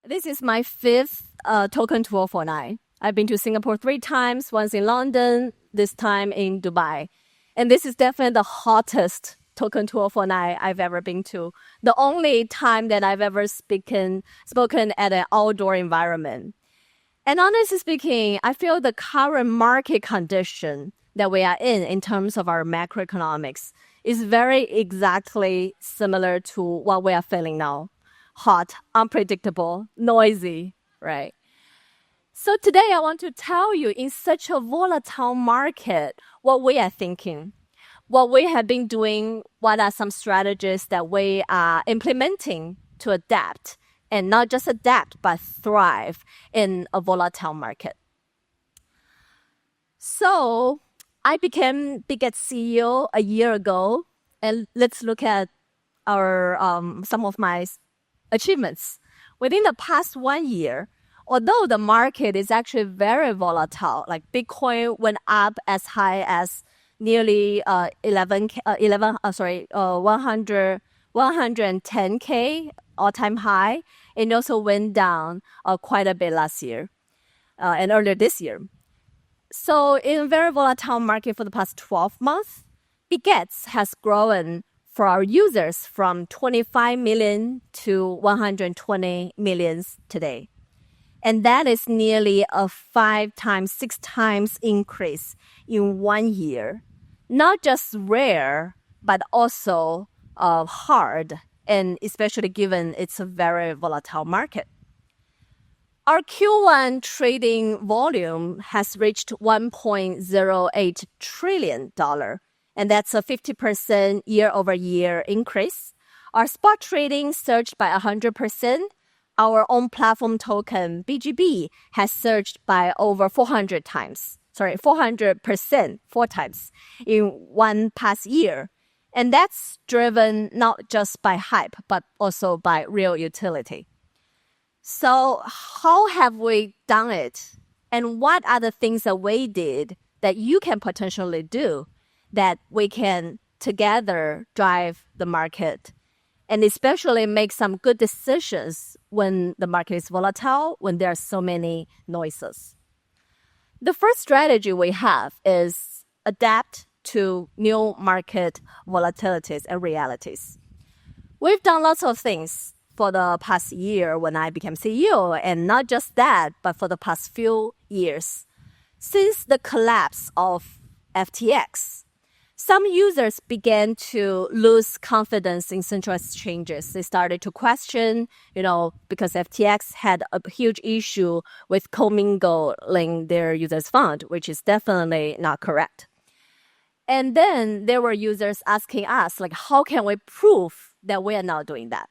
This is my fifth TOKEN2049. I've been to Singapore 3 times, once in London, this time in Dubai. And this is definitely the hottest TOKEN2049 I've ever been to. The only time that I've ever spoken at an outdoor environment. And honestly speaking, I feel the current market condition that we are in terms of our macroeconomics, is very exactly similar to what we are feeling now. Hot, unpredictable, noisy, right? So today I want to tell you, in such a volatile market, what we are thinking, what we have been doing, what are some strategies that we are implementing to adapt, and not just adapt, but thrive in a volatile market. So I became Bitget CEO a year ago, and let's look at our some of my achievements. Within the past 1 year, although the market is actually very volatile, like Bitcoin went up as high as nearly 110K all-time high, and also went down quite a bit last year and earlier this year. So in a very volatile market for the past 12 months, Bitget has grown for our users from 25 million to 120 million today. And that is nearly a 5 times, 6 times increase in 1 year. Not just rare, but also hard, and especially given it's a very volatile market. Our Q1 trading volume has reached $1.08 trillion, and that's a 50% year-over-year increase. Our spot trading surged by 100%. Our own platform token, BGB, has surged by over 400%, 4 times in one past year. And that's driven not just by hype, but also by real utility. So how have we done it? And what are the things that we did that you can potentially do that we can together drive the market and especially make some good decisions when the market is volatile, when there are so many noises? The first strategy we have is adapt to new market volatilities and realities. We've done lots of things for the past year when I became CEO, and not just that, but for the past few years. Since the collapse of FTX, some users began to lose confidence in central exchanges. They started to question, because FTX had a huge issue with commingling their users' fund, which is definitely not correct. And then there were users asking us, how can we prove that we are not doing that?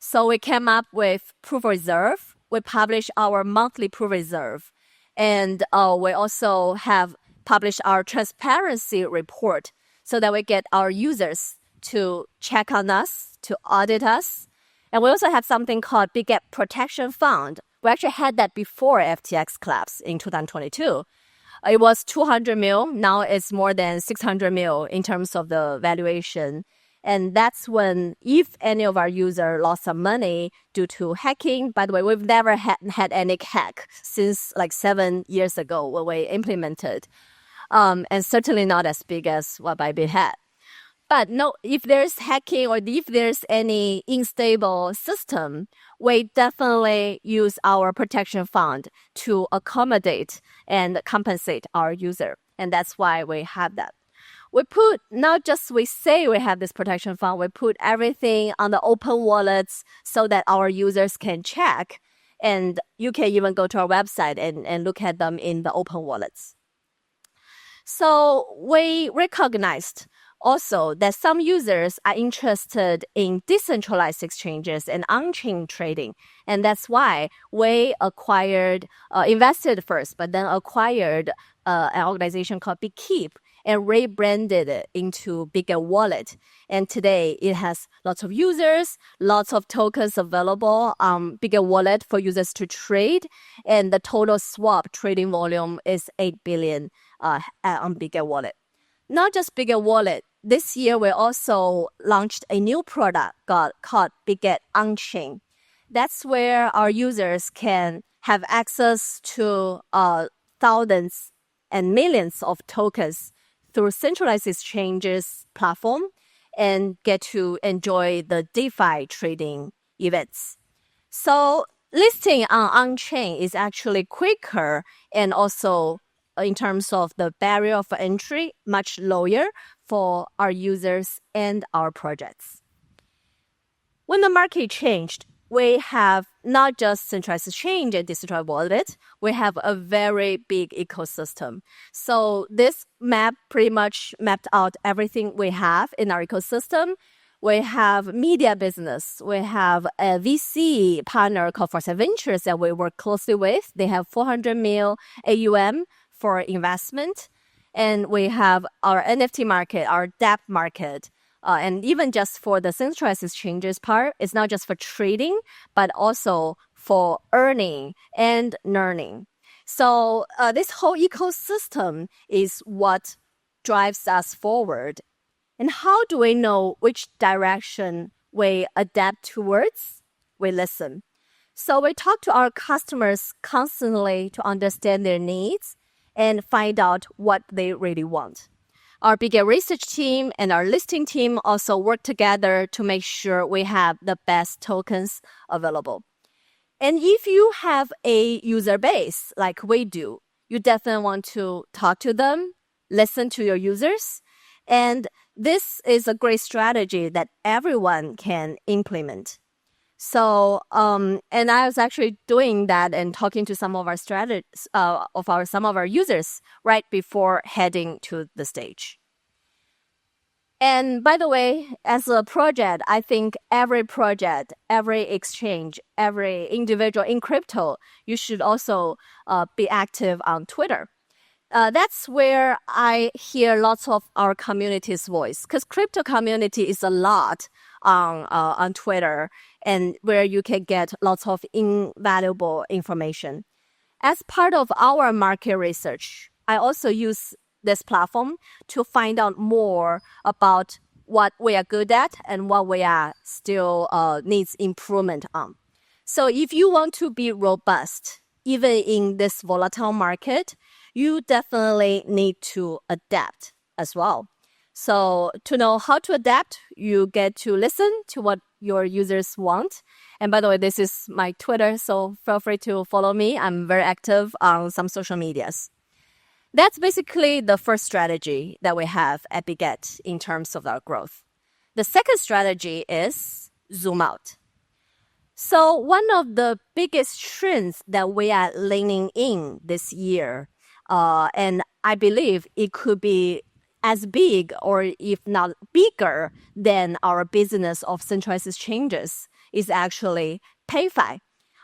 So we came up with Proof Reserve. We publish our monthly Proof Reserve. And we also have published our transparency report so that we get our users to check on us, to audit us. And we also have something called Bitget Protection Fund. We actually had that before FTX collapse in 2022. It was 200 mil. Now it's more than 600 mil in terms of the valuation. And that's when, if any of our users lost some money due to hacking, by the way, we've never had any hack since 7 years ago when we implemented, and certainly not as big as what Bybit had. But no, if there's hacking or if there's any unstable system, we definitely use our protection fund to accommodate and compensate our user. And that's why we have that. We put, not just we say we have this protection fund, we put everything on the open wallets so that our users can check. And you can even go to our website and look at them in the open wallets. So we recognized also that some users are interested in decentralized exchanges and on-chain trading. And that's why we invested first, but then acquired an organization called Bitget and rebranded it into Bitget Wallet. And today it has lots of users, lots of tokens available on Bitget Wallet for users to trade. And the total swap trading volume is 8 billion on Bitget Wallet. Not just Bitget Wallet. This year, we also launched a new product called Bitget On-Chain. That's where our users can have access to thousands and millions of tokens through centralized exchanges platform and get to enjoy the DeFi trading events. So listing on-chain is actually quicker and also in terms of the barrier of entry, much lower for our users and our projects. When the market changed, we have not just centralized exchange and distributed wallet, we have a very big ecosystem. So this map pretty much mapped out everything we have in our ecosystem. We have media business. We have a VC partner called Foresight Ventures that we work closely with. They have 400 mil AUM for investment. And we have our NFT market, our DApp market. And even just for the centralized exchanges part, it's not just for trading, but also for earning and learning. So this whole ecosystem is what drives us forward. And how do we know which direction we adapt towards? We listen. So we talk to our customers constantly to understand their needs and find out what they really want. Our Bitget research team and our listing team also work together to make sure we have the best tokens available. And if you have a user base like we do, you definitely want to talk to them, listen to your users, and this is a great strategy that everyone can implement. So, and I was actually doing that and talking to some of our some of our users right before heading to the stage. And by the way, as a project, I think every project, every exchange, every individual in crypto, you should also be active on Twitter. That's where I hear lots of our community's voice, because crypto community is a lot on Twitter and where you can get lots of invaluable information. As part of our market research, I also use this platform to find out more about what we are good at and what we are still needs improvement on. So if you want to be robust, even in this volatile market, you definitely need to adapt as well. So to know how to adapt, you get to listen to what your users want. And by the way, this is my Twitter, so feel free to follow me. I'm very active on some social medias. That's basically the first strategy that we have at Bitget in terms of our growth. The second strategy is zoom out. So one of the biggest trends that we are leaning in this year, and I believe it could be as big or if not bigger than our business of centralized exchanges, is actually PayFi.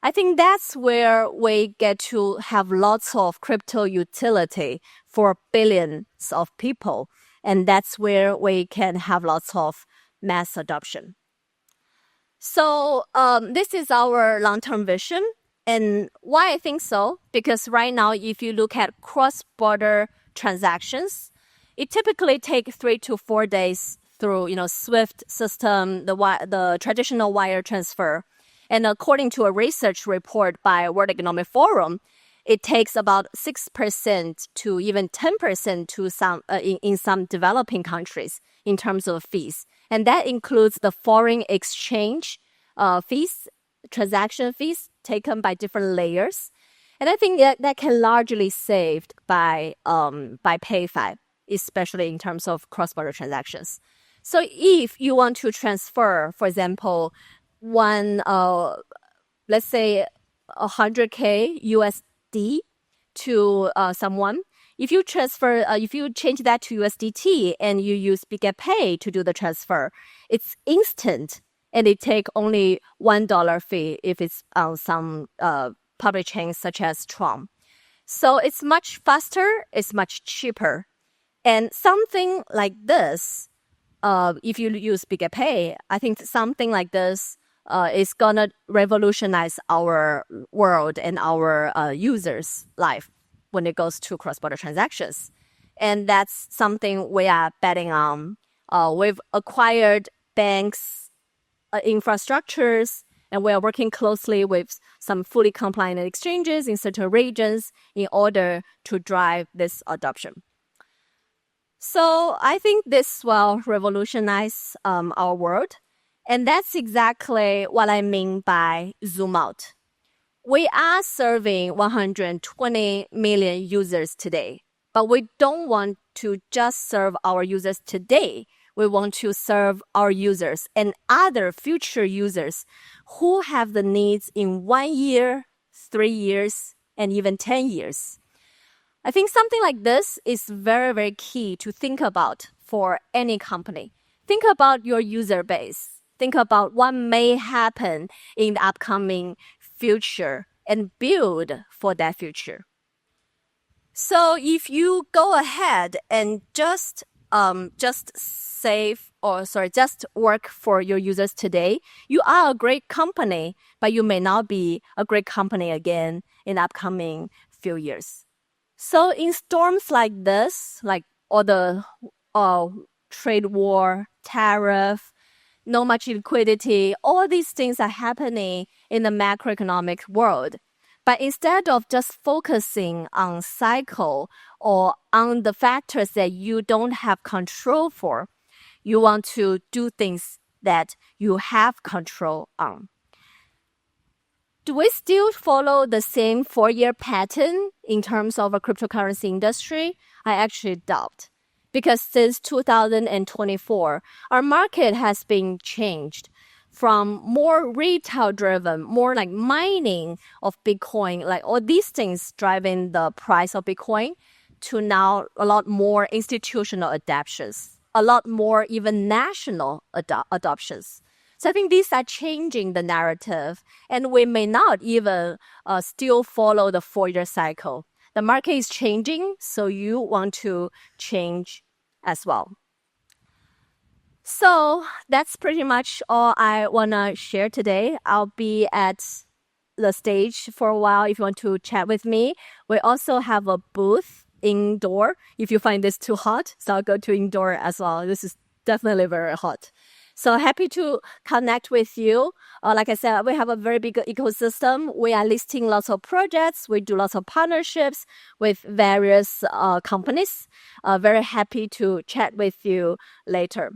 I think that's where we get to have lots of crypto utility for billions of people. And that's where we can have lots of mass adoption. So this is our long-term vision. And why I think so? Because right now, if you look at cross-border transactions, it typically takes 3 to 4 days through, SWIFT system, the traditional wire transfer. And according to a research report by World Economic Forum, it takes about 6% to even 10% to some in some developing countries in terms of fees. And that includes the foreign exchange fees, transaction fees taken by different layers. And I think that can largely saved by PayFi, especially in terms of cross-border transactions. So if you want to transfer, for example, let's say 100K USD to someone, if you change that to USDT and you use Bitget Pay to do the transfer, it's instant and it take only $1 fee if it's on some public chains such as Tron. So it's much faster, it's much cheaper. And something like this, if you use Bitget Pay, I think something like this is gonna revolutionize our world and our users' life when it goes to cross-border transactions. And that's something we are betting on. We've acquired banks, infrastructures, And we are working closely with some fully compliant exchanges in certain regions in order to drive this adoption. So I think this will revolutionize our world. And that's exactly what I mean by zoom out. We are serving 120 million users today, but we don't want to just serve our users today. We want to serve our users and other future users who have the needs in 1 year, 3 years, and even 10 years. I think something like this is very, very key to think about for any company. Think about your user base. Think about what may happen in the upcoming future and build for that future. So if you go ahead and just work for your users today, you are a great company, but you may not be a great company again in the upcoming few years. So in storms like this, like all the trade war, tariff, no much liquidity, all these things are happening in the macroeconomic world. But instead of just focusing on cycle or on the factors that you don't have control for, you want to do things that you have control on. Do we still follow the same 4-year pattern in terms of a cryptocurrency industry? I actually doubt. Because since 2024, our market has been changed from more retail driven, more like mining of Bitcoin, like all these things driving the price of Bitcoin, to now a lot more institutional adoptions, a lot more even national adoptions. So I think these are changing the narrative, and we may not even still follow the 4-year cycle. The market is changing, so you want to change as well. So that's pretty much all I want to share today. I'll be at the stage for a while if you want to chat with me. We also have a booth indoor if you find this too hot. So I'll go to indoor as well. This is definitely very hot. So happy to connect with you. Like I said, we have a very big ecosystem. We are listing lots of projects. We do lots of partnerships with various companies. Very happy to chat with you later.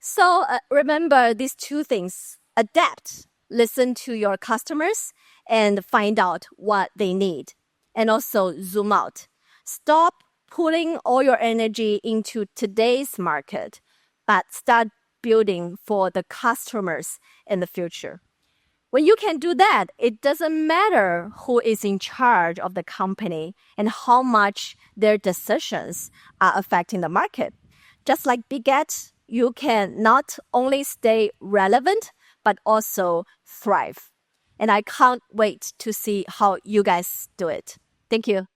So remember these 2 things. Adapt, listen to your customers and find out what they need. And also zoom out. Stop putting all your energy into today's market, but start building for the customers in the future. When you can do that, it doesn't matter who is in charge of the company and how much their decisions are affecting the market. Just like Bitget, you can not only stay relevant, but also thrive. And I can't wait to see how you guys do it. Thank you.